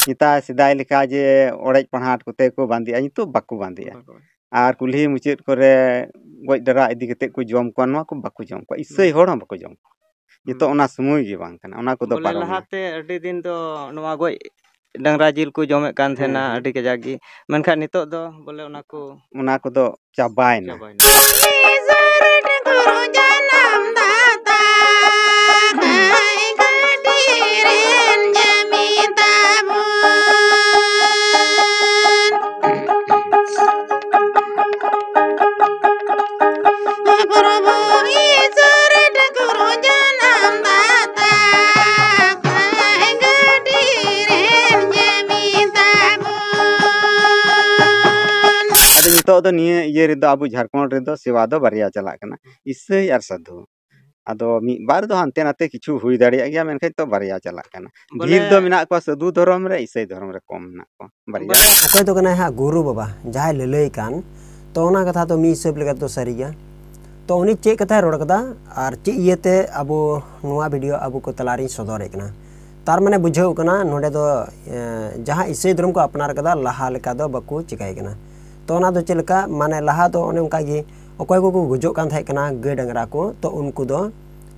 निता सिदाय लेका जे ओड़ेज पहाट कोते को बांदिया नितो बाको बांदिया आर कुल्ही मुचाद करे गoj डरा इदी कते को जम को नवा को बाको जम को इसै होड़ हम बाको जम नितो ओना समय गे बांग कना ओना को दो पारो लहाते अडी दिन दो नवा गoj डंगरा जिल को जमे कान थेना अडी कजाक गी मेनखा नितो दो बोले ओना को दो चाबायना तो निये ये रेदो अबु झारखंड रेदो सेवा दो बारिया चला कना इसै आर साधु आदो मी बार दो हानते नाते किछु हुई दाड़िया गया मेनखे तो बारिया चला कना ढीर दो मिना को साधु धर्म रे इसै धर्म रे कम ना को बारिया ओकय तो कना हा गुरु बाबा जहाय ललई कान तो ओना कथा तो मी हिसाब लेका तो सरी गया तो उनी चे कथा रोड कदा आर चे इयते अबु नुवा वीडियो अबु को तलारी सदर कना तार माने बुझाव कना नोडे दो जहां इसै धर्म को अपनार कदा लहा लेका दो बकु चिकाय कना तो ना दो चलका माने लहा तो ओने उनका गी अकय को गुजो कान थाय कना गाय डंगरा को तो उनको दो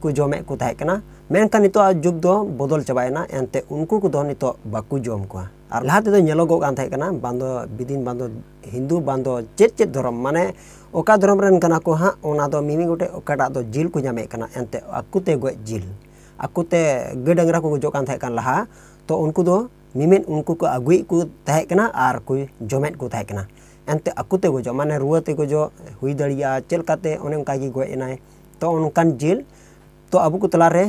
को जमे को थाय कना मेनका नितो जुग दो बदल चबायना एनते उनको को दो नितो बाकु जम को आर लहाते दो नेलोगो कान थाय कना बांदो बिदिन बांदो हिंदू बांदो चेत धर्म माने ओका धर्म रन कना को हा ओना दो मिमी गोटे ओकाटा दो जिल को जामे कना एनते अकुते गoj जिल अकुते गाय डंगरा को गुजो कान थाय कन लहा तो उनको दो मिमिन उनको को अगुई को थाय कना आर को जमेट को थाय कना एनते अकुते गजो माने रुआते गजो हुई दड़िया चलकाते ओने उनका गी गoj एनाय तो उनकान जिल तो अबु को तला रे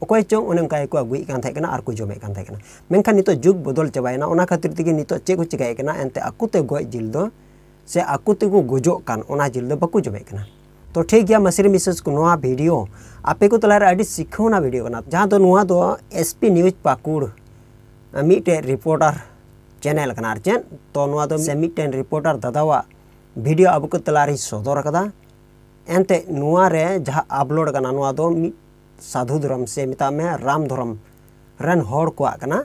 ओकय चोंग ओने उनका को अगुई कान थाय कना आर को जमे कान थाय कना मेनखान नितो जुग बदल चबायना ओना खातिर तिगे नितो चे को चिकाय कना एनते अकुते गoj जिल दो से अकुते को गजो कान ओना जिल दो बाकु जमे कना तो ठीक गया मसरी मिसेस को नोआ वीडियो आपे को तला रे अडी सिखौना वीडियो कना जहां दो नोआ दो एसपी न्यूज पाकुड़ मीटे रिपोर्टर चैनल कना चेन तो नोआ दो से मिटेन रिपोर्टर दादावा वीडियो अब को तलारी सदर कदा एनते नोआ रे जहां अपलोड कना नोआ दो साधु धर्म से मिता में राम धर्म रन होड़ को कना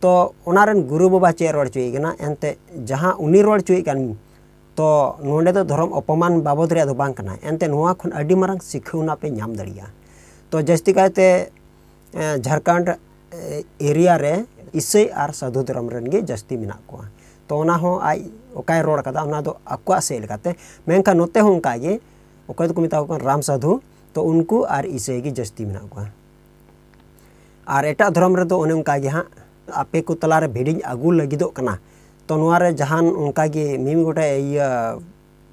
तो ओना रन गुरु बाबा चे रोड चुई कना एनते जहां उनी रोड चुई कन तो नोंडे दो धर्म अपमान बाबद रे दो बांग कना एनते नोआ खन अडी मारंग सिखौना पे नाम दड़िया तो जस्ती कायते झारखंड एरिया रे इसै आर साधु धर्म रन गे जस्ती मिना को तो ओना हो आई ओकाय रोड कदा ओना दो अक्वा से लेकाते मेनका नोते हो उनका गे ओकय तो को मिता को राम साधु तो उनको आर इसै गे जस्ती मिना को आर एटा धर्म रे तो ओने उनका गे हां आपे को तला रे भिडिंग आगु लगिदो कना तो नोआ रे जहान उनका गे मिमी गोटे इया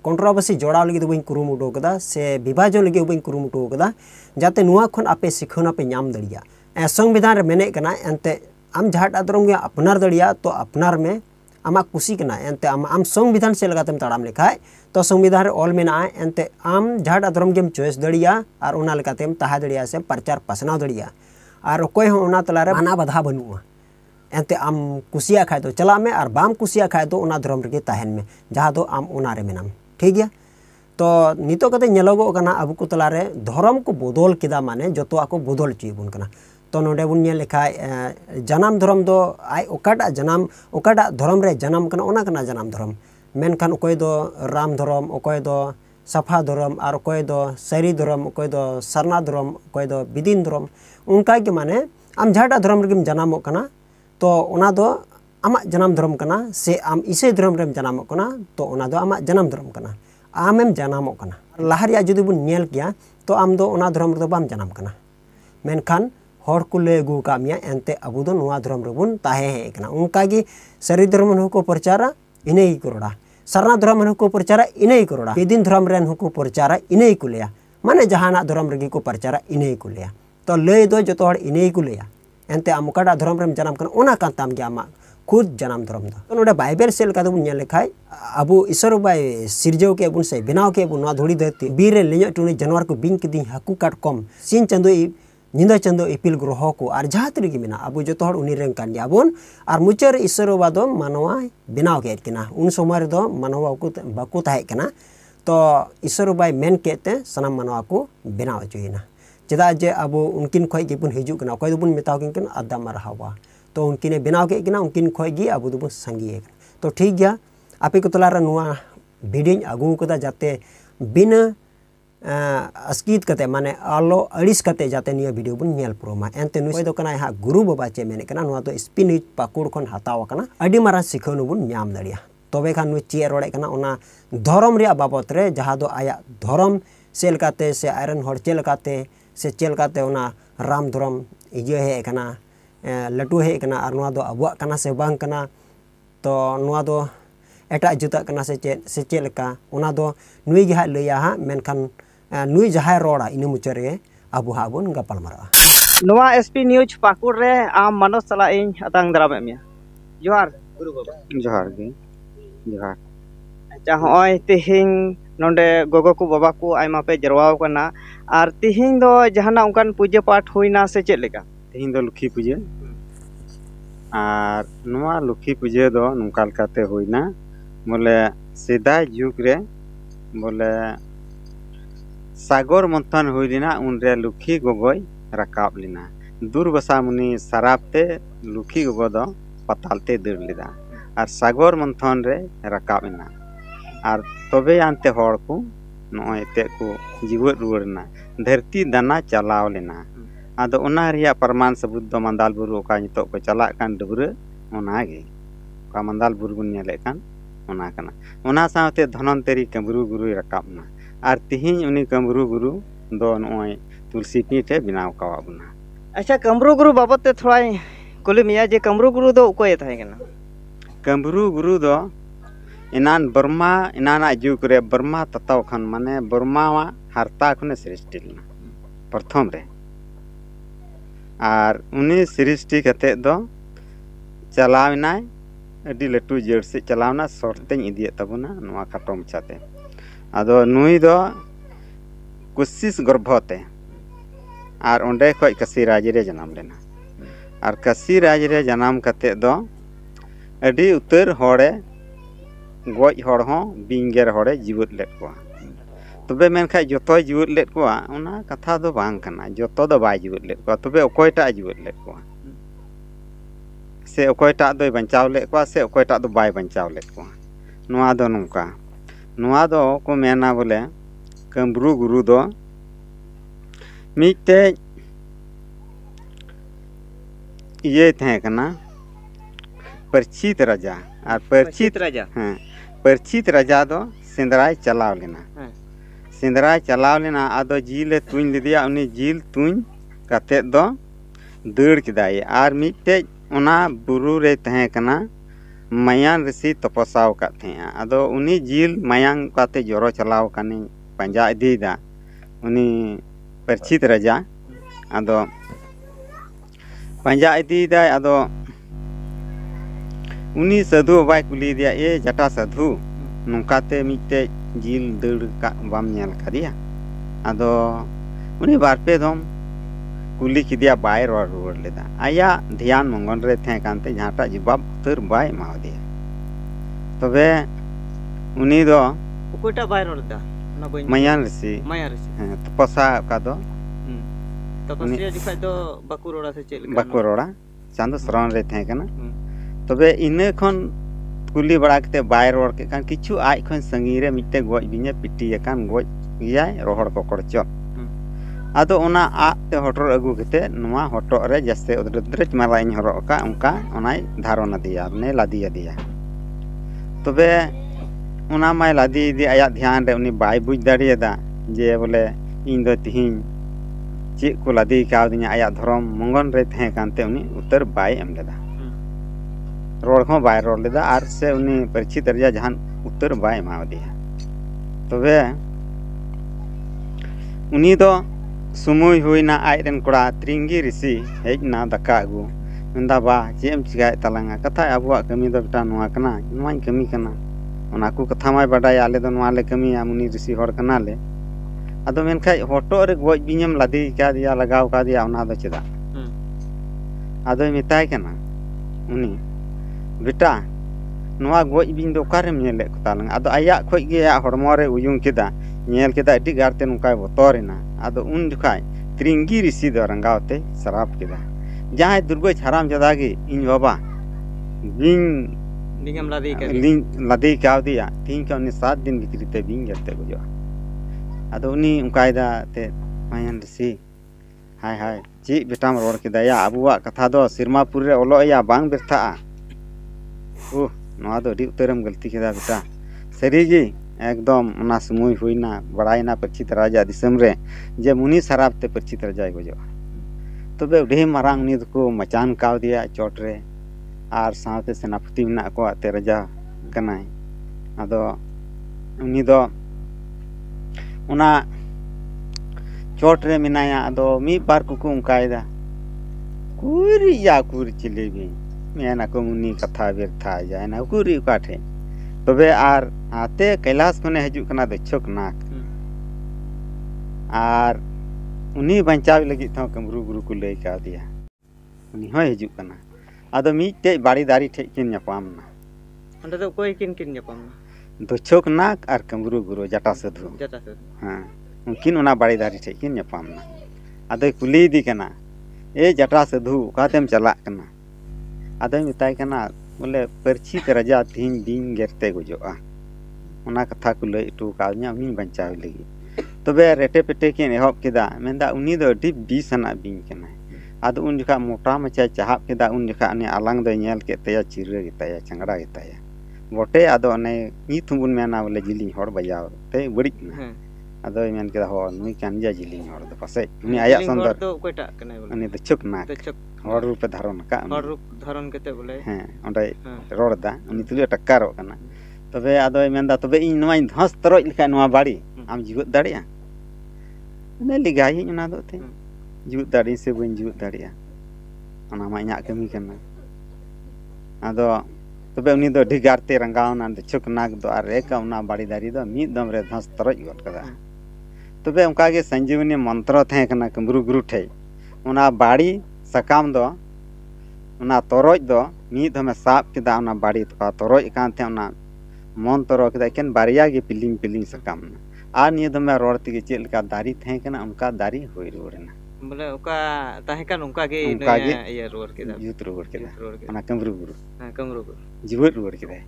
कंट्रोवर्सी जोड़ाव लगी बइन कुरुमुटो कदा से विभाजन लगी बइन कुरुमुटो कदा जाते नोआ खन आपे सिखौना पे नाम दड़िया संविधान रे मेने कना एनते आम जहाटा धर्म गे अपनार दड़िया तो अपनार में आमा कुसी कना एनते आम संविधान से लगातेम ताड़ाम लेखाय तो संविधान रे ऑल मेना एनते आम जहाटा धर्म गेम चॉइस दड़िया और ओना लेकातेम ताहा दड़िया से प्रचार पसनाव दड़िया और कोई हो ओना तला रे बाना बाधा बनुआ एनते आम कुसिया खाय तो चला में और बाम कुसिया खाय तो ओना धर्म रे ताहेन में जहां दो आम ओना रे मेनाम ठीक गया तो नितो कते नेलोगो कना अब को तला रे धर्म को बदल किदा माने जतो को बदल ची बुन कना तो नोडे बुन ने लेखाय जनाम धर्म दो आय ओकाटा जनाम ओकाटा धर्म रे जनाम कना ओना कना जनाम धर्म मेनखान ओकय दो राम धर्म ओकय दो सफा धर्म और ओकय दो सरी धर्म ओकय दो सरना धर्म ओकय दो बिदिन धर्म उनका के माने आम जहाटा धर्म रे जनामो कना तो ओना दो आमा जनाम धर्म कना से आम इसै धर्म रे जनामो कना तो ओना दो आमा जनाम धर्म कना आमेम जनामो कना लाहरिया जुदी बुन नेल किया तो आम दो ओना धर्म रे बाम जनाम कना मेनखान हर को ले गु कामिया एनते अबु दो नोआ धर्म रे बुन ताहे हे कना उनका गी सरी धर्म न को प्रचारा इने ही करोड़ा सरना धर्म न को प्रचारा इने ही करोड़ा बेदिन धर्म रेन को प्रचारा इने ही कुलिया माने जहाना धर्म रे को प्रचारा इने ही कुलिया तो ले दो जतो हर इने ही कुलिया एनते आम ओकाटा धर्म रे जनाम कना ओना कान ताम गे आमा खुद जनाम धर्म दो तो नोडे बाइबल सेल का बुन लेखाय अबु ईश्वर बाय सिरजव के बुन से बनाव के बुन धुड़ी धरती बीर रे लेញटुनी जानवर को बिंग किदी हाकू काटकम सिन चंदो निंदा चंदो इपिल ग्रह को और जहाँ तरीके मेना अब जो तो उनी रें कान जाबोन और मुचार ईश्वर बादो मानवा बनाव के किना उन समय दो मानवा को बाकु ताहे कना तो ईश्वर बाय मेन केते सनाम मानवा को बनाव चुइना चेदा जे अब उनकिन खय के बुन हिजु कना कोय बुन मेताव किन आदा मारहावा तो उनकिने बनाव के किना उनकिन खोय गी अब दुबो संगी तो ठीक गया आपे को तलारा नुआ भिडियो अगू कदा जाते बिना अस्कित कते माने आलो अड़िस कते जाते निया वीडियो बुन नेल प्रोमा एंते नुई दो कना हा गुरु बाबा चे मेने कना नुआ तो स्पिनिच पाकुड़ खन हताव कना अडी मारा सिखनु बुन न्याम दड़िया तबे खान नुई चे रोड़े कना ओना धर्म रिया बाबत रे जहा दो आया धर्म सेलकाते से आयरन हर चेलकाते से चेलकाते ओना राम धर्म इजे हे कना लटू हे कना और नुआ दो अबुआ कना से बांग कना तो नुआ दो एटा जुता कना से चेलका ओना दो नुई जहा लैया हा मेनखान नुई जहा रोड़ा इन मुचारे अबु हा बुन गपाल मारा नोआ एसपी न्यूज पाकुड़ रे आम मनोज सला इन अतांग दराम मिया जोहार गुरु बाबा जोहार गे जोहार अच्छा होय तिहिं नोंडे गोगो को बाबा को आयमा पे जरवाव कना और तिहिं दो जहाना उनकान पूजा पाठ होइना से चेक लेका तिहिं दो लुखी पूजा और नोआ लुखी पूजा दो नुका लकाते होइना बोले सेदाय जुग रे बोले सागर मंथन हुई लेना उनरे लुखी गोगोय रकाब लेना दुर्बसा मुनि सराबते लुखी गोगो दो पतालते दर लेदा और सागर मंथन रे रकाब लेना और तबे आनते हड़ को नोय ते को जीवत रुवरना धरती दाना चलाव लेना आदो ओना रिया प्रमाण सबूत दो मंदाल बुरु का नितो को चला कान डबरे ओना गे का मंदाल बुरु बुन नेले कान ओना कना ओना साथे धनंतरी कमरू गुरु रकाबना और तिहिं उनी कमरू गुरु दो नोय तुलसी पीठे बिनाव कावाबना अच्छा कमरू गुरु बाबत ते थोड़ा कुली मिया जे कमरू गुरु दो उकोय थाय कना कमरू गुरु दो इनान बर्मा इनाना जुग रे बर्मा तताव खान माने बर्मा हरता खने सृष्टि लेना प्रथम रे और उनी सृष्टि कते दो चलावनाय अडी लटू जड़ से चलावना सोरतें इदिए तबना नुआ खाटो मचाते आदो नुई दो कुशिस गर्भते और ओंडे खोय कसी राज रे जन्म लेना और कसी राज रे जन्म कते दो अडी उतर होड़े गोज होड़ हो बिंगेर होड़े जीवत लेट को तबे मेनखा जतो जीवत लेट को ओना कथा दो बांग कना जतो दो बाय जीवत लेट को तबे ओकोयटा जीवत लेट को से ओकोयटा दो बंचाव लेट को से ओकोयटा दो बाय बंचाव लेट को नुआ दो नुका नुआ दो को मेना बोले कमरू गुरु दो मिते ये थे कना परचित राजा और परचित राजा हाँ परचित राजा दो सिंदराय चलाव लेना सिंदराय चलाव लेना आदो जीले तुन लिदिया उनी जील तुन कते दो दड़ किदाय और मिते ओना बुरु रे तहे कना मायान ऋषि तपस्याव का थे आदो उनी जील मायांग काते जोरो चलाव कनी पंजा इदीदा उनी परचित राजा आदो पंजा इदीदा आदो उनी साधु बाय कुली दिया ए जटा साधु नुकाते मिते जील दड़ का बाम नेल करिया आदो उनी बारपे दम कुली किदिया बाय रोड लेदा आया ध्यान मंगन रे थे कांते जहाटा जवाब तर बाय मा दिया तबे उनी दो उकोटा बाय रोड दा ना बई मायान ऋषि हां तपस्या का दो तपस्या दिखा दो बकुरोड़ा से चल बकुरोड़ा चांदो श्रवण रे थे कना तबे इने खन कुली बड़ा कते बाय रोड के कान किछु आय खन संगी रे मिटे गोज बिने पिटी कान गोज गियाय रोहड़ पकड़ चो आदो ओना आते हटोर अगु कते नुआ हटो रे जस्ते उद्रद्रच माराइन हरो का उनका ओनाय धारण दिया ने लादी दिया तबे ओना माय लादी दि आया ध्यान रे उनी बाय बुझ दाड़ियदा जे बोले इन दो तिहिं चे को लादी कावदिया आया धर्म मंगन रे थे कानते उनी उत्तर बाय एम लेदा रोड हो बाय रोड लेदा आर से उनी परिचित रिया जहान उत्तर बाय मा दिया तबे उनी दो सुमुय हुईना आयरन कोड़ा त्रिंगी ऋषि हेजना दका अगु नंदा बा जेम चिगाय तलांगा कथा अबुआ कमी दो बेटा नुआ कना नुआई कमी कना ओना को कथा माय बडाय आले दो नुआ ले कमी मुनि ऋषि हर कना ले आदो मेनखाय हटो रे गोज बिñam लादी का दिया लगाव का दिया ओना दो चेदा आदो मिताय कना उनी बेटा नुआ गोज बिñ दो कारे नेले को तालंगा आदो आया खोय गे हरमो रे उयुं केदा नेल केदा अडी गारते नुकाय बतोरेना आदो उन जुखाय त्रिंगी ऋषि दो रंगावते शराब केदा जहाँ दुर्गो हराम जदागी इन बाबा निगम लादी कर लदी कावदिया तीन का 7 दिन भीतर ते बिंग गते गुजो अदो उनी उनकायदा ते मायन सी हाय हाय ची बेटाम रोड केदाया अबुआ कथा दो सिरमापुर रे ओलो या बांग बिरथा ओ नवा दो डी उतरम गलती केदा बेटा सरीगी एकदम ना समय हुईना बड़ाईना परिचित राजा दिसम रे जे मुनि शराब ते परिचित राजा गुजो तबे उढे मारांग नि को मचान काव दिया चोट रे आर साथे सेनापति मिना को ते राजा कनाय अदो उनी दो उना चोट रे मिनाया अदो मी बार को उनकायदा कुरी या कुरी चिलेबी मेना को मुनि कथा व्यर्था जाय ना कुरी काठे तबे आर आते कैलाश कोने हजू कना दछक नाक आर उनी बंचाव लगी था कमरू गुरु को लई का दिया उनी हो हजू कना आदो मीटे बाड़ी दारी ठे किन ᱧᱟᱯᱟᱢना अंदर तो कोई किन ᱧᱟᱯᱟᱢना दछक नाक आर कमरू गुरु जटा साधु हां उनकिन उना बाड़ी दारी ठे किन ᱧᱟᱯᱟᱢना आदो कुली दी कना ए जटा साधु कातेम चला कना आदो मिताय कना बोले परिचित राजा तीन दिन गेरते गुजोआ उना कथा को लई टू काद냐 उनी बंचाव लगी तबे रेटे पेटे किन एहब केदा मेंदा उनी दो डी 20 आना बिन कना आदो उन जखा मोटा मचा चाहब केदा उन जखा ने आलांग दो नेल के तया चिरे के तया चंगड़ा के तया बोटे आदो ने नी थुबुन मेना बोले जिली हर बजाव ते बड़ी ना आदो मेन केदा हो नुई कानजा जिली हर दो पासे उनी आया सुंदर तो कोइटा कने बोले उनी दछक ना हर रूप धारण का हर रूप धारण केते बोले हां ओंडे रोडदा उनी तुले टक्कारो कना तबे आदो मेंदा तबे इन नवाई धस तरoj लिखा नवा बाड़ी आम जीवत दाड़िया ने लिगाई उना दो ते जीवत दाड़ी से बन जीवत दाड़िया उना मा इना कमी कना आदो तबे उनी दो ढिगारते रंगावना दछक नाक दो आर एक उना बाड़ी दाड़ी दो मी दम रे धस तरoj गट कदा तबे उनका के संजीवनी मंत्र थे कना कमरू गुरु ठे उना बाड़ी सकाम दो उना तरoj दो मी दमे साब केदा उना बाड़ी तो तरoj कान थे उना मन तरो केदा केन बारिया गे पिलिंग पिलिंग सकाम आ निय दमे रोड तिगे चेल का दारी थे कना उनका दारी होई रोरना बोले ओका ताहे कान उनका गे ये रोड केदा जुत रोड केदा उना कमरू गुरु हां कमरू गुरु जीवत रोड केदा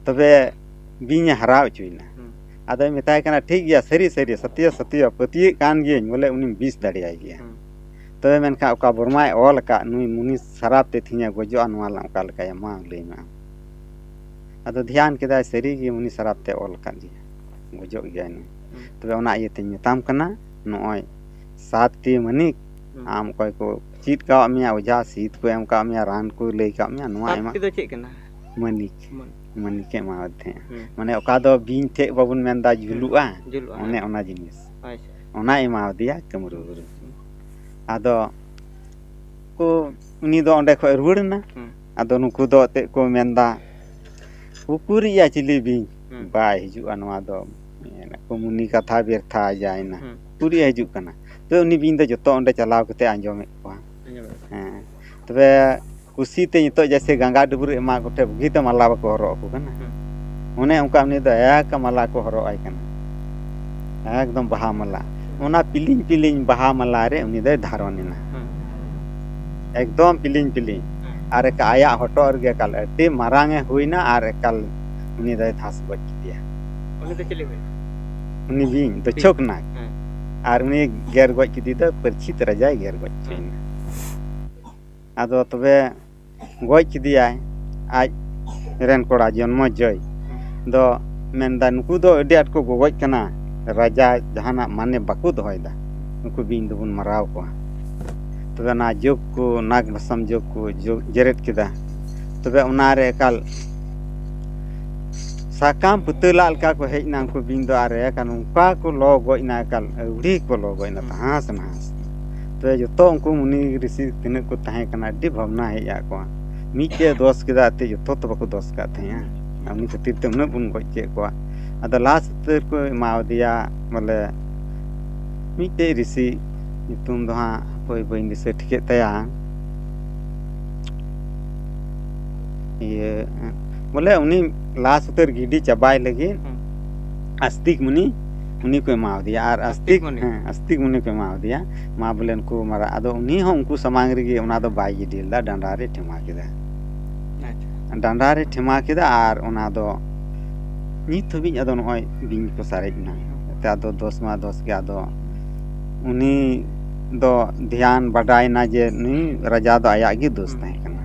तबे बिnya हराव चुइना आदो मिताय कना ठीक गया सरी सरी सत्य सत्य पति कान गे बोले उनी 20 दाड़ी आई गया तबे मेनका ओका बरमाय ओल का नुई मुनि शराब ते थिया गोजो अनवाला ओका लका मा लेमा अदो ध्यान केदा सरी गे मुनि शराब ते ओल का दिया गोजो गया नु तबे ओना ये ते मिताम कना नोय 7 टी मनिक आम कोय को चीत का मिया ओझा सीत को एम का मिया रान को ले का मिया नोआ एमा तो चेक कना मनिक मनिक के मावथे माने ओका दो बिन थे बाबुन मेंदा जुलुआ ओने ओना जिनिस ओना एमा दिया कमरू गुरु आदो को उनी दो ओंडे खो रुड़ना आदो नुकु दो ते को मेंदा उकुरिया चिली बिन बाय हिजु अनवा दो को मुनि कथा व्यर्था जायना पूरी हिजु कना तो उनी बिन दो जतो ओंडे चलाव कते आंजोमे को हां तबे कुसी ते नितो जैसे गंगा डुबुर एमा गोटे बुगीते माला बको हरो को कना ओने उनका उनी दो एक माला को हरो आय कना एकदम बहा माला ओना पिलिंग पिलिंग बहा माला रे उनी दे धारोनिना एकदम पिलिंग पिलिंग आर का आया हटोर गे कल एटी मारांगे हुईना आर कल उनी दे थास बच दिया उनी तो चली गई उनी बिन तो छोक ना आर उनी गेर गच किदी तो परिचित राजा गेर गच चीना आदो तबे गच किदिया आज रेन कोड़ा जन्म जय दो मेंदा नुकु दो एडी आट को गच कना राजा जहाना माने बाकु दोयदा नुकु बिन दोबुन मराव को तबे ना जोग को नाग भसम जोग को जेरेट केदा तबे उनारे काल साकाम पुतलाल का को हेजना को बिन दो आरे कान उनका को लो गोइना काल उड़ी को लो गोइना हास नास तो जो उनको मुनि ऋषि तिने को ताहे कना डी भावना है या को मीके दोस केदा ते जो तो बको दोस का थे हमनी खातिर ते उन बुन गोइ के को अद लास्ट तर को माव दिया बोले मीके ऋषि तुम दो हां कोई बइन दिसे ठिके तया ये बोले उनी लास्ट उतर गिडी चबाय लगी आस्तिक मुनि उन्हीं को एमा दिया और आस्तिक आस्तिक मुनि को एमा दिया मा बोले उनको मारा अदो उन्हीं हो उनको समांग रे उना दो बाई गिडिला डांडा रे ठेमा केदा डांडा रे ठेमा केदा और उना दो नित हबी अदो नय बिंग को सारेजना ते अदो 10 मा 10 के अदो उन्हीं दो ध्यान बढ़ाई ना जे नी राजा दो आया गी दोस्त है कना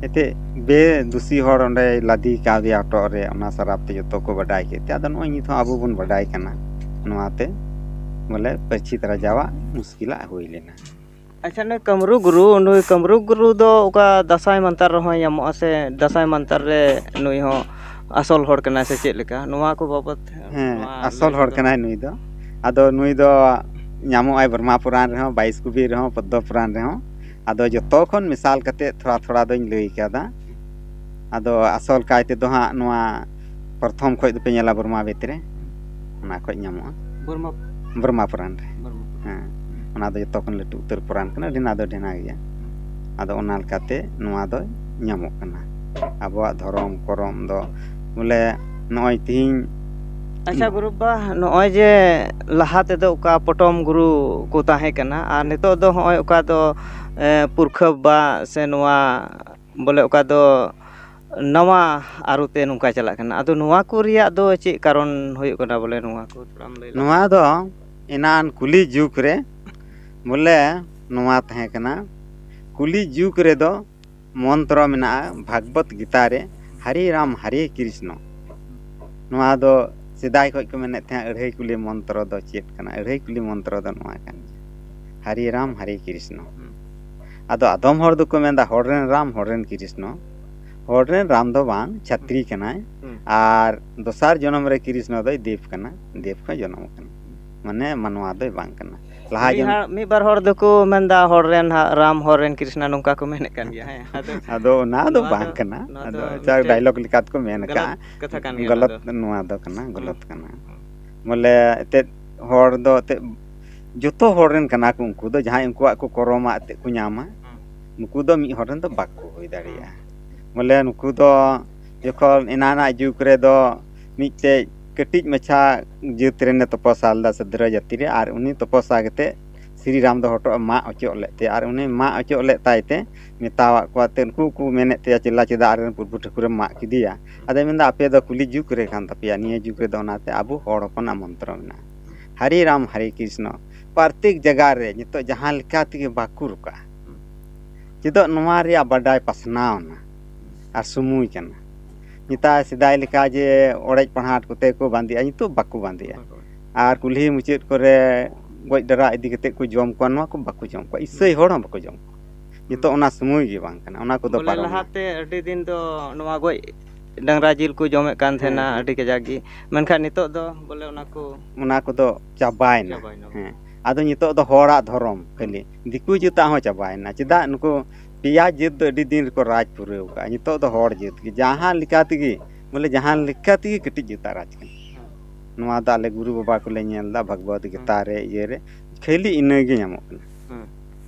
एते बे दुसी हर ओंडे लादी का दिया ऑटो रे ओना शराब ते जतो को बढ़ाई के ते अदो नय नित आबो बन बढ़ाई कना नवाते बोले पछित राजावा मुश्किल होई लेना अच्छा ने कमरू गुरु दो ओका दसाई मंतर रहो यामो से दसाई मंतर रे नुई हो असल हर कना से चेक लेका नवा को बाबत असल हर कना नुई दो अदो नुई दो ᱧᱟᱢᱚᱜ ᱟᱭ ᱵᱨᱢᱟ ᱯᱩᱨᱟᱱ ᱨᱮᱦᱚᱸ 22 ᱠᱩᱵᱤ ᱨᱮᱦᱚᱸ ᱯᱚᱫᱽᱫᱚ ᱯᱩᱨᱟᱱ ᱨᱮᱦᱚᱸ ᱟᱫᱚ ᱡᱚᱛᱚ ᱠᱷᱚᱱ ᱢᱤᱥᱟᱞ ᱠᱟᱛᱮ ᱛᱷᱚᱲᱟ ᱫᱚᱧ ᱞᱟᱹᱭ ᱠᱟᱫᱟ ᱟᱫᱚ ᱟᱥᱚᱞ ᱠᱟᱭ ᱛᱮᱫᱚ ᱦᱟᱸᱜ ᱱᱚᱣᱟ ᱯᱨᱚᱛᱷᱚᱢ ᱠᱷᱚᱡ ᱫᱚᱯᱮ ᱧᱮᱞᱟ ᱵᱨᱢᱟ ᱵᱷᱤᱛᱨᱮ ᱚᱱᱟ ᱠᱷᱚᱡ ᱧᱟᱢᱚᱜᱼᱟ ᱵᱨᱢᱟ ᱯᱩᱨᱟᱱ ᱨᱮ ᱦᱮᱸ ᱚᱱᱟ ᱫᱚ ᱡᱚᱛᱚ ᱠᱷᱚᱱ ᱞᱟᱹᱴᱩ ᱩᱛᱟᱹᱨ ᱯᱩᱨᱟᱱ ᱠᱟᱱᱟ ᱰᱷᱮᱱᱟ ᱫᱚ ᱰᱷᱮᱱᱟ ᱜᱮᱭᱟ ᱟᱫᱚ ᱚᱱᱟ ᱞᱮᱠᱟᱛᱮ ᱱᱚᱣᱟ ᱫᱚ ᱧᱟᱢᱚᱜ ᱠᱟᱱᱟ ᱟᱵᱚᱣᱟᱜ ᱫᱷᱚᱨᱚᱢ ᱠᱚᱨᱚᱢ ᱫᱚ ᱵᱚᱞᱮ ᱱᱚᱜᱼᱚᱭ ᱛᱤᱦᱤᱧ अच्छा गुरु बा नॉय जे लहा ते दो का पटम गुरु को ताहे कना और नितो दो होय ओका दो पुरखब बा से नवा बोले ओका दो नवा आरुते नुका चला कना अदो नवा को रिया दो चे कारण होय कना बोले नवा को थोड़ा लay नवा दो इनान कुली जुग रे बोले नवा ताहे कना कुली जुग रे दो मंत्र मेना भागवत गीता रे हरे राम हरे कृष्ण नवा दो सिदाय खoj को मेने थे अढ़ई कुली मंत्र दो चेत कना अढ़ई कुली मंत्र दो नवा कन हरे राम हरे कृष्ण अदो आदम हर दो को मेंदा हररेन राम हररेन कृष्ण हररेन राम दो बांग छत्री कना और दोसार जन्म रे कृष्ण दो देव कना देव को जन्म कना माने मनवा दो बांग कना लहा जन मी बार हर दो को मेंदा हररेन राम हररेन कृष्ण नुका को मेने कन गया है अदो ना दो बांग कना अदो चार डायलॉग लिखात को मेन का कथा कन गलत नुआ दो कना गलत कना बोले ते हर दो ते जतो हररेन कना को उनको दो जहां उनको को करoma ते को न्यामा नुकु दो मी हररेन दो बाको होई दाड़िया बोले नुकु दो जखन एनाना जुग रे दो मिटे कटिज मछा जुत रे ने तपसाल दा सदर जाति रे आर उनी तपसा गते श्री राम दो हटो मा अचो लेते आर उनी मा अचो ले ताइते मेतावा कोते उनको को मेने ते चिल्ला चिदा आर पुरबु ठकुर मा किदिया अदे मेंदा आपे दो कुली जुग रे कान तपिया निये जुग रे दो नाते आबु हड़ हपना मंत्र मेना हरे राम हरे कृष्ण प्रत्येक जगह रे नितो जहां लिखा ती बाकुर का चिदो नवा रे बडाय पसनावना आर सुमुई कना निता सिदाय लिखा जे ओड़ेज पहाट कोते को बांदिया नितो बाकु बांदिया आर कुल्ही मुचेद करे गoj डरा इदी कते को जम को नवा को बाकु जम को इसै हड़ हम बाकु जम नितो ओना सुमुई गे बांग कना ओना को दो पारो लहाते अडी दिन दो नवा गoj डंगरा जिल को जमे कान थेना अडी के जागी मनखा नितो दो बोले ओना को दो चाबायना हैं आदो नितो दो हड़ा धरम खाली दिकु जुता हो चाबायना चिदा नुको पिया जित दो अडी दिन को राज पुरेव का नितो दो हड़ जित की जहां लिखाती बोले जहां लिखाती कटी जुता राज का नवा दा ले गुरु बाबा को ले नेलदा भगवत गीता रे ये रे खाली इने गे ᱧᱟᱢᱚᱜ कना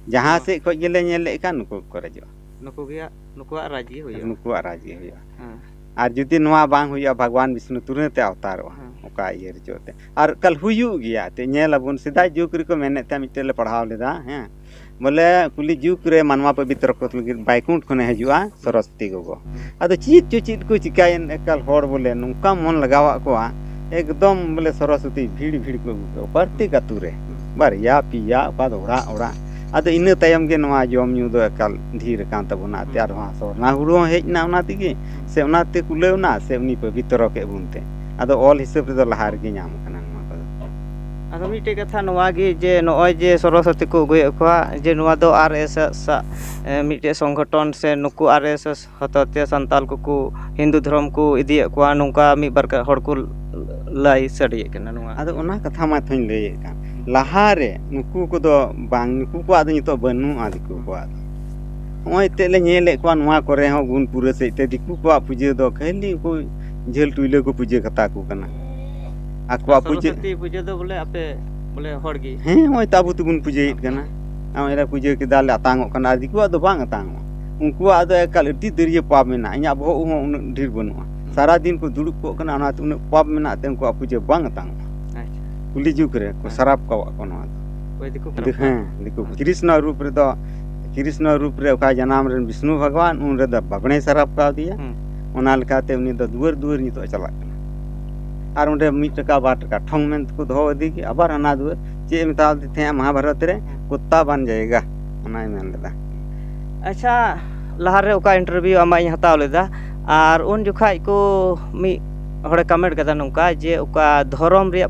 जहां से खoj गेले नेले का नुको करे जो नुको राजी होयो नुको राजी होयो आर जुदी नवा बांग होया भगवान विष्णु तुरंत अवतारो ओका ये जोते आर कल हुयु गया ते नेलाबुन सिदा जुग रे को मेने ते मिटेले पढ़ाव लेदा हैं बोले कुली जुग रे मानवा पवित्र को बाइकुंठ खने हजुआ सरस्वती गोगो आदो चीत को चिकायन एकल होड़ बोले नुका मन लगावा को एकदम बोले सरस्वती भीड़ को प्रत्येक अतु रे बारिया पिया पाद ओड़ा आदो इना तायम गे नवा जम न्यू दो एकल धीर कान तबुना त्यार हा सोना हुरो हेजना ओना तिगे से ओनाते कुलेवना से उनी पवित्र के बुनते आदो ऑल हिसाब रे दो लहार गे नाम कना नवा को आदो मिटे कथा नवा गे जे नोय जे सरस्वती को गय अखवा जे नवा दो आरएसएस मिटे संगठन से नुकु आरएसएस हतते संताल को हिंदू धर्म को इदी अखवा नुका मी बार का हड़ को लाई सड़ी कना नवा आदो ओना कथा मा थइन लई का लहारे नुकु को दो बांग नुकु को आदो नितो बनु आदिकु को आदो ओय तेले नेले को नवा करे हो गुण पूरे से ते दिकु को पूजे दो खाली को झेल टुइले को पूजे कथा को कना आकवा पूजे दो बोले आपे बोले हड़गी हैं ओय ताबु तुगुन पूजे कना आमेरा पूजे के दाले अतांगो कना दिकु दो बांग अतांगो उनको आदो एकल अति दरिया पाप मेना इया बहो उन ढेर बनुआ सारा दिन को दुड़ुब को कना ना उन पाप मेना ते उनको पूजे बांग अतांगो कुली जुग रे को शराब कवा को नवा दिकु कृष्ण रूप रे दो कृष्ण रूप रे ओका जनाम रे विष्णु भगवान उन रे द बाबणे शराब का दिया ओना लकाते उनी द दुवर दुवर नितो चला और उन्हें 1 टका 2 टका ठोंग में को दो दी कि आबार हना दुवर चे मता थे महाभारत रे कुत्ता बन जाएगा ओना मेन लेदा। अच्छा लहारे ओका इंटरव्यू आमाई हताव लेदा और उन जुखाई को मी हड़े कमेंट कदा नोंका जे ओका धर्म रिया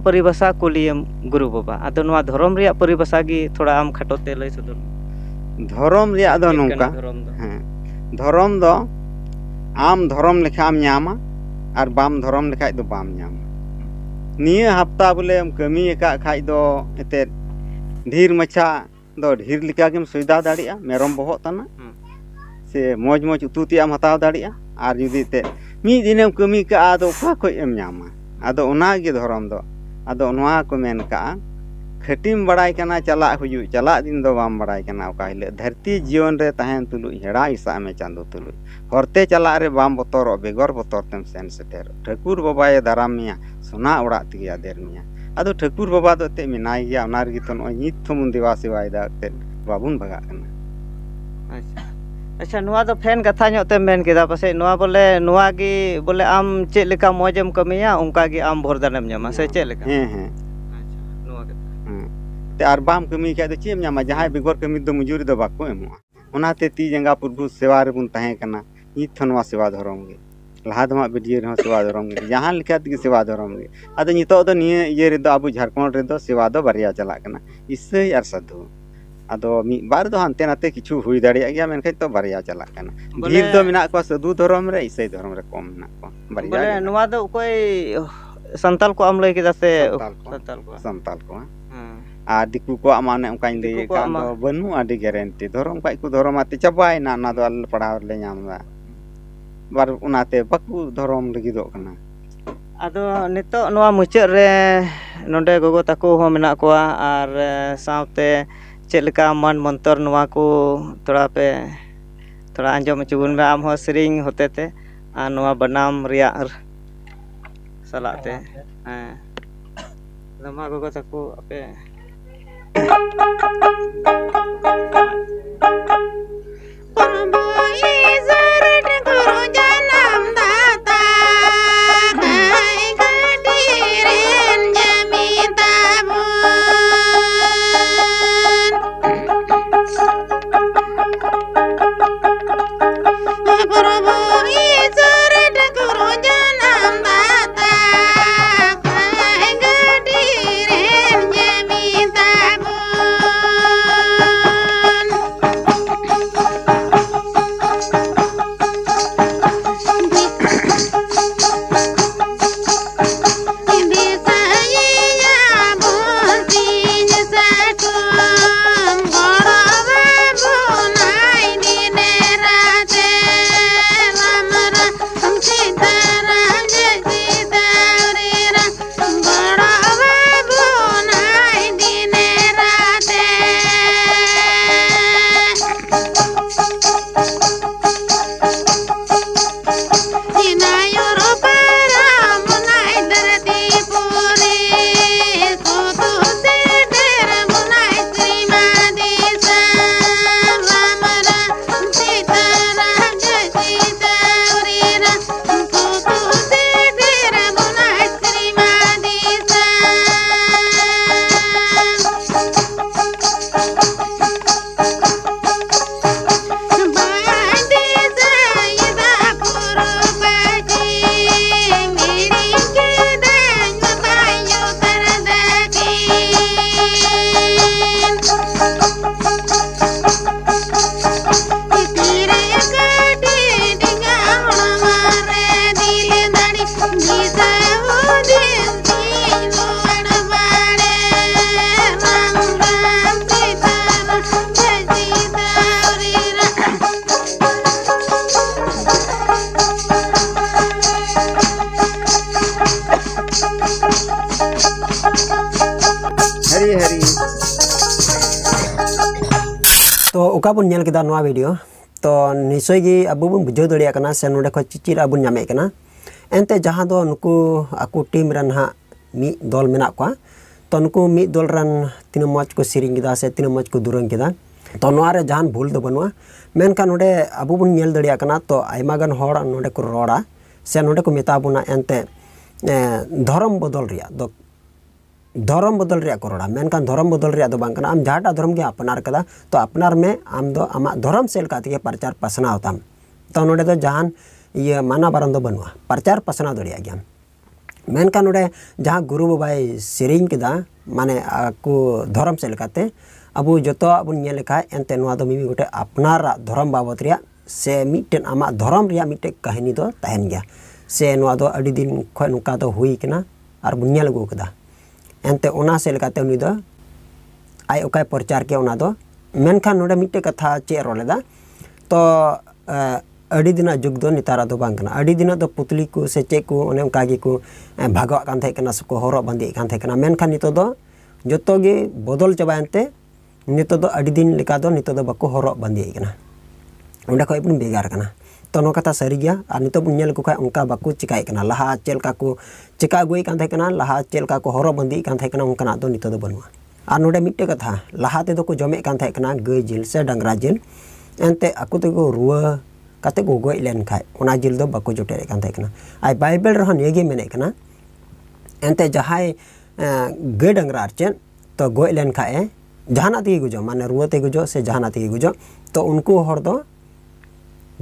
परिभाषा कुलियम गुरु बाबा आदो नोआ धर्म रिया परिभाषा गी थोड़ा आम खटोते लई सदर धर्म रिया दो नोंका हां धर्म दो आम धर्म लेखा आम न्यामा और बाम धर्म लेखा दो बाम न्यामा निया हफ्ता बोले कमी एका खाई दो एते ढीर मछा दो ढीर लिका गेम सुविधा दाड़िया मेरम बहत तना से मौज मौज उतुतियाम हताव दाड़िया और जुदी ते मी दिनेम कमी का आदो का को एम न्यामा आदो ओना गे धर्म दो आदो नोआ को मेन का खटिम बड़ाई कना चला हुयु चला दिन दो बाम बड़ाई कना ओका हिले धरती जीवन रे तहन तुलु हेड़ा इसा में चांदो तुलु हरते चला रे बाम बतर बेगर बतर तेम सेन सेटर ठाकुर बाबा ये दारामिया सोना ओड़ा तिगे आदेर मिया आदो ठाकुर बाबा दो ते मिनाई गया ओनार गी तो नित थमुन दिवा सेवाय दा ते बाबुन भगा कना। अच्छा अच्छा नुआ दो फैन कथा ᱧᱚᱜ ते मेन केदा पासे नुआ बोले नुआ गी बोले आम चेक लेका मौजम कमिया उनका गी आम भरदानेम ᱧᱟᱢᱟ से चेक लेका हैं अच्छा नुआ के ते आर बाम कमी का दो चेम ᱧᱟᱢᱟ जहां बेगर कमी दो मजूरी दो बाको एमोआ ओनाते ती जंगा प्रभु सेवा रे बुन तहे कना नित थनवा सेवा धरम गे लहा दमा वीडियो रे सेवा धरम गे जहां लिखा ती सेवा धरम गे आदो नितो दो निये ये रे दो अबु झारखंड रे दो सेवा दो बारिया चला कना इसई आर साधु आदो मी बार दो हानते नाते किछु हुई दाड़िया गया मेनखे तो बारिया चला कना भीर दो मिना को साधु धर्म रे इसई धर्म रे कम ना को बारिया बोले नुआ दो कोई संताल को आम लई केदा से संताल को आ दिकु को माने उनकाइन दे का दो बनु आडी गारंटी धर्म काई को धर्म आते चबाय ना ना दो अल पढ़ाव ले ᱧᱟᱢदा बार उनाते बाकु धर्म लगी दो कना आदो नितो नोआ मुचाद रे नोंडे गोगो ताको हो मेना कोआ और सावते चेलका मन मंतर नोआ को थोड़ा पे थोड़ा आंजम चुगुन में आम हो सरिंग होते थे आ नोआ बनाम रिया सलाते हां लमा गोगो ताको अपे तो ओका बुन नेल केदा नोआ वीडियो तो निश्चय गी अबु बुन बुझो दड़िया कना से नोडे ख चिचिर अबुन ᱧᱟᱢᱮ कना एनते जहां दो नुकु आकु टीम रन हा mi dol menak kwa to nuku mi dol ran tina moj ko siring kida se tina moj ko durang kida to noa re jahan bhul do banua menkan node abu bun nyel daria kana to aima gan hor node ko roda se node ko meta buna ente dhorom bodol ria do धर्म बदल रे करोड़ा मेनकान धर्म बदल रे दो बांग आम जहाटा धर्म के अपनार कदा तो अपनार में आम दो आमा धर्म सेल का के प्रचार पसना होताम तो नोडे दो जहान ये माना बारन दो बनवा प्रचार पसना दड़िया गया मेनकान नोडे जहां गुरु बाबाई सेरिंग केदा माने आकु धर्म सेल काते अबु जतो अबु नेल लेखा एनते नोआ दो मिमी गोटे अपनार धर्म बाबत रिया से मिटेन आमा धर्म रिया मिटे कहानी दो तहन गया से नोआ दो अडी दिन खय नुका दो हुई कना आर बुनिया लगो कदा एनते ओना से लेकाते उनी दो आय ओकाय प्रचार के ओना दो मेनखान नोडे मिटे कथा चे रोलेदा तो अडी दिना जुग दो नितारा दो बांग कना अडी दिना दो पुतली को से चे को ओने उनका गी को भागवा कान थे कना सको होरो बंदी कान थे कना मेनखान नितो दो जतो गे बदल चबायनते नितो दो अडी दिन लेका दो नितो दो बको होरो बंदी कना ओंडा खय पुन बेगार कना तो नो कथा सरी गया और नितो बुन नेल को खाय उनका बाकु चिकाय कना लहा चेलका को चिका गुई कान थे कना लहा चेलका को होरो बंदी कान थे कना उनका दो नितो दो बनवा और नोडे मिट्टे कथा लहा ते दो को जमे कान थे कना गय जिल से डंगरा जिल एनते अकु ते को रुआ काते को गोय लेन खाय ओना जिल दो बाकु जोटे कान थे कना आय बाइबल रहन येगे मेने कना एनते जहाय गय डंगरा अर्चन तो गोय लेन खाय जहाना ते गुजो माने रुआ ते गुजो से जहाना ते गुजो तो उनको हर दो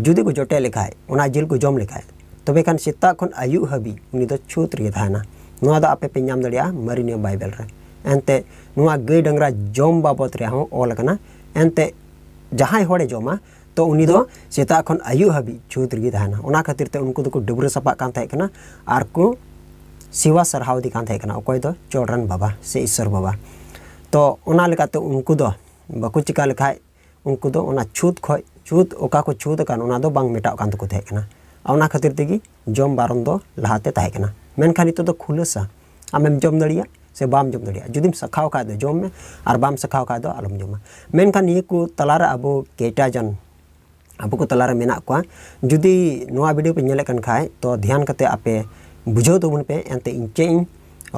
जुदी को जोटे लेखाय ओना जिल को जम लेखाय तबे खान सेता खन आयु हबी उनी दो छूत रे थाना नोआ दा आपे पे नाम दड़िया मरिनिया बाइबल रे एनते नोआ गय डंगरा जम बाबत रे हो ओल कना एनते जहाय होड़े जमा तो उनी दो सेता खन आयु हबी छूत रे थाना ओना खातिर ते उनको दो डुबरे सपा कान थाय कना आर को सिवा सरहाव दी कान थाय कना ओकोय दो चोडरन बाबा से ईश्वर बाबा तो ओना लेकाते उनको दो बाकु चिका लेखाय उनको दो ओना छूत खय छूत ओका को छूत कान ओना दो बांग मेटाव कान तको थायकना ओना खातिर तेगी जम बारन दो लहाते तायकना मेनखान नितो दो खुलसा आमेम जम दड़िया से बाम जम दड़िया जुदिम सखाव का दो जम में और बाम सखाव का दो आलम जमा मेनखान ये को तलारा अबो केटा जन अबो को तलारा मेना को जुदी नोआ वीडियो पे नेले कन खाय तो ध्यान कते आपे बुझो तो बुन पे एनते इंचे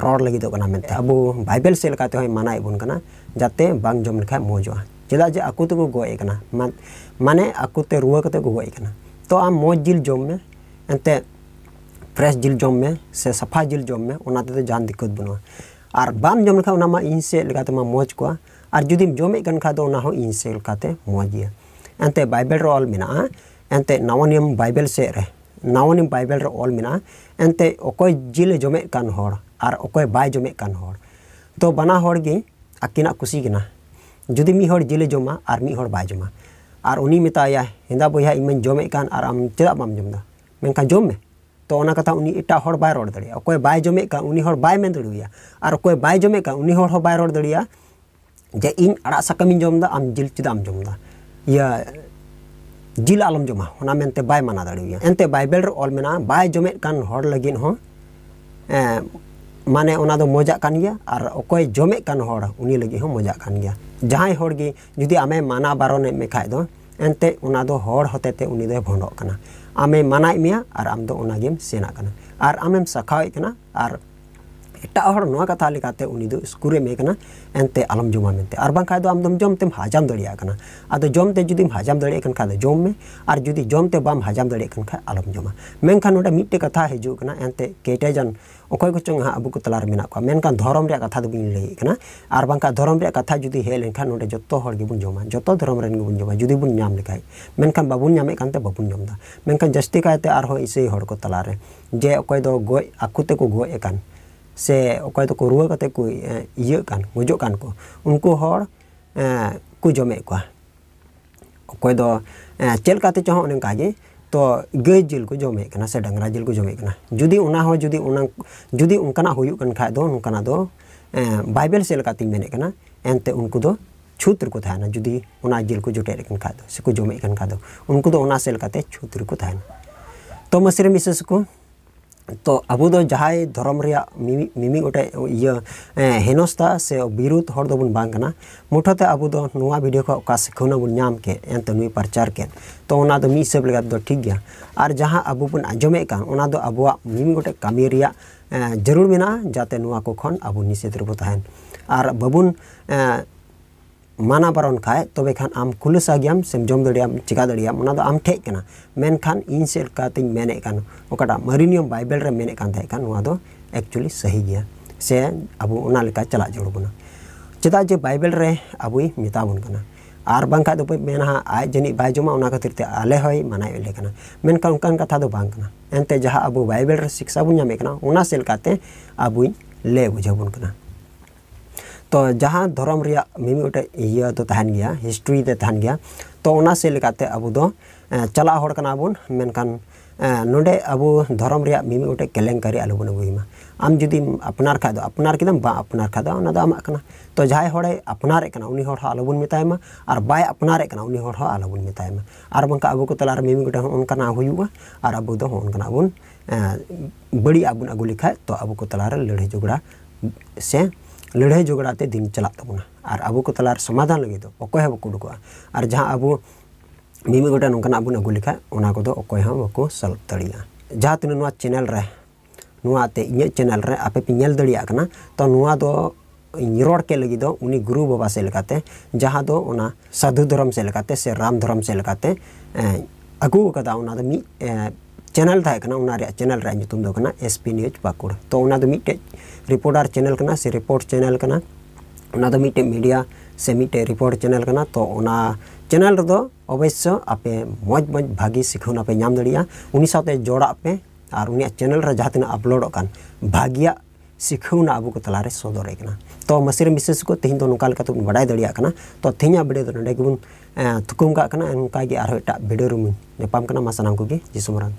रोड लगी दो कना मेनते अबो बाइबल से लकाते होय मानाय बुन कना जाते बांग जम लेखा मोजवा चेदा जे आकु तो गोय कना माने आकु ते रुआ कते गोय कना तो आम मोज जिल जम में एनते फ्रेश जिल जम में से सफा जिल जम में ओनाते जान दिक्कत बनुआ और बाम जम लेखा ओना मा इन से लेकाते मा मोज को और जुदिम जमे कन खा दो ओना हो इन से लेकाते मोजिया एनते बाइबल रे ऑल मेना एनते नवा नियम बाइबल से रे नवा नियम बाइबल रे ऑल मेना एनते ओकोय जिल जमे कान होड़ और ओकोय बाय जमे कान होड़ तो बना होड़ गे आकिना खुशी गना जुदी मी होड़ जिले जमा और मी होड़ बाय जमा और उनी मेताया हिंदा बोया इमन जमे कान और आम चेदा बाम जमदा मेनखान जम में तो ओना कथा उनी एटा होड़ बाय रोड दड़िया ओकोय बाय जमे का उनी होड़ बाय मेन दड़िया और ओकोय बाय जमे का उनी होड़ हो बाय रोड दड़िया जे इन अड़ा सकमिन जमदा आम जिल चेदा आम जमदा या जिल आलम जमा ओना मेनते बाय माना दड़िया एनते बाइबल रे ऑल मेना बाय जमे कान होड़ लगिन हो माने ओना दो मजा कान गया और ओकोय जमे कान होड़ उनी लगी हो मजा कान गया जहां होड़ गे जुदी आमे माना बारोने में खाय दो एनते ओना दो होड़ होतेते उनी दो भोंडो कना आमे मानाय मिया और आम दो ओना गेम सेना कना और आमेम सखाय कना और एटा होड़ नोआ कथा लेकाते उनी दो स्कूरे में कना एनते आलम जमा मेनते और बां खाय दो आम दम जमतेम हाजाम दड़िया कना आदो जमते जुदी हाजाम दड़िया कन खा दो जम में और जुदी जमते बाम हाजाम दड़िया कन खा आलम जमा मेनखान नोडा मिट्टे कथा हिजु कना एनते केटे जन ओकोय को चंग हा अबु को तलार मेना को मेनखान धर्म रे कथा दो बिन लई कना और बांका धर्म रे कथा जुदी हे लेनखान नोडे जत्तो होड़ गे बुन जमा जत्तो धर्म रेन गे बुन जमा जुदी बुन नाम लेखाय मेनखान बाबुन नामे कानते बाबुन जमदा मेनखान जस्ती कायते आर हो इसे होड़ को तलार रे जे ओकोय दो गोय आकुते को गोय एकान से ओकोय तो को रुआ कते को इय कान गुजो कान को उनको होड़ को जमे को ओकोय दो चेल काते चहो ओने कागे तो गय जिल को जमे कना से डंगरा जिल को जमे कना जुदी उना हो जुदी उनकना हुयु कन खा दो उनकना दो बाइबल से लकाती मेने कना एनते उनको दो छूत्र को थाना जुदी उना जिल को जोटे कन खा दो से को जमे कन खा दो उनको दो उना से लकाते छूत्र को थाना तो मसरे मिसेस को तो अबो दो जहाय धर्म रिया मिमी गोटे इया हेनस्ता से विरुद्ध हर दो बुन बांग कना मुठते अबो दो नुआ वीडियो को का सिखौना बुन नाम के एंत नुई प्रचार के तो ओना दो मी सब लगा दो ठीक गया और जहां अबो बुन आजमे कान ओना दो अबोआ मिमी गोटे कामी रिया जरूर मेना जाते नुआ को खन अबु निषेध रबो तहन और बबुन माना बारन खाए तबे खान आम खुलसा गयाम सेम जम दड़ियाम चिका दड़ियाम ओना दो आम ठेक कना मेन खान इन सेल कातिन मेने कान ओकाटा मरिनियम बाइबल रे मेने कान थाय कान नुआ दो एक्चुअली सही गया से अबु ओना लेका चला जरूर बना चेदा जे बाइबल रे अबुई मिताबुन कना आर बांखा दो मेना आज जनी बाय जमा ओना खातिर ते आले होय मानाय ले कना मेनखान उनकान कथा दो बांग कना एनते जहा अबु बाइबल रे शिक्षा बुन नामे कना ओना सेल काते अबुई ले बुझाबुन कना तो जहाँ धर्म रिया मिमी उटे इया तो तहन गया हिस्ट्री ते तहन गया तो ओना से लेकाते अबु दो चला होड़ कना बुन मेनखान नोडे अबु धर्म रिया मिमी उटे केलेंकारी आलु बन अगुइमा आम जुदी अपनार खा दो अपनार किदम बा अपनार खा दो ओना दो आमा कना तो जहाय होड़े अपनारे कना उनी होड़ आलु बन मितायमा और बाय अपनारे कना उनी होड़ आलु बन मितायमा और बंका अबु को तलार मिमी उटे ओनकना हुयुआ और अबु दो ओनकना बुन बड़ी अबुन अगु लिखाय तो अबु को तलार लड़ाई झगड़ा से लड़ाई झगड़ाते दिन चला तबना और अबु को तलार समाधान लगे तो अकोय बको दुकोआ और जहाँ अबु मिमी गोटा नोंकना अबुन अगु लिखा ओना को दो अकोय हम बको सल्व दड़िया जहाँ तीन नुआ चैनल रे नुआ ते इnye चैनल रे आपे पे नेल दड़िया कना तो नुआ दो रोड के लगी दो उनी गुरु बाबा से लेकाते जहाँ दो ओना साधु धर्म से लेकाते से राम धर्म से लेकाते अगु कदा ओना दो मी चैनल था कना ओना रे चैनल रे nyutum दो कना एसपी न्यूज पाकुड़ तो ओना दो मिटे रिपोर्टर चैनल कना से रिपोर्ट चैनल कना ओना दो मिटे मीडिया से मिटे रिपोर्ट चैनल कना तो ओना चैनल रे दो अवश्य आपे मौज मौज भागी सिखौना पे नाम दड़िया उनी साथे जोड़ा पे और उनी चैनल रे जहाँ तीना अपलोड कान भागिया सिखौना अबु को तलारे सदरे कना तो मसीर मिसेस को तेहिं दो नोका लेका तो बड़ाय दड़िया कना तो तेहिं वीडियो दो नडे गुन थुकुम का कना उनका गे आरो एटा वीडियो रूम नेपाम कना मासनाम को गे जिसुमरान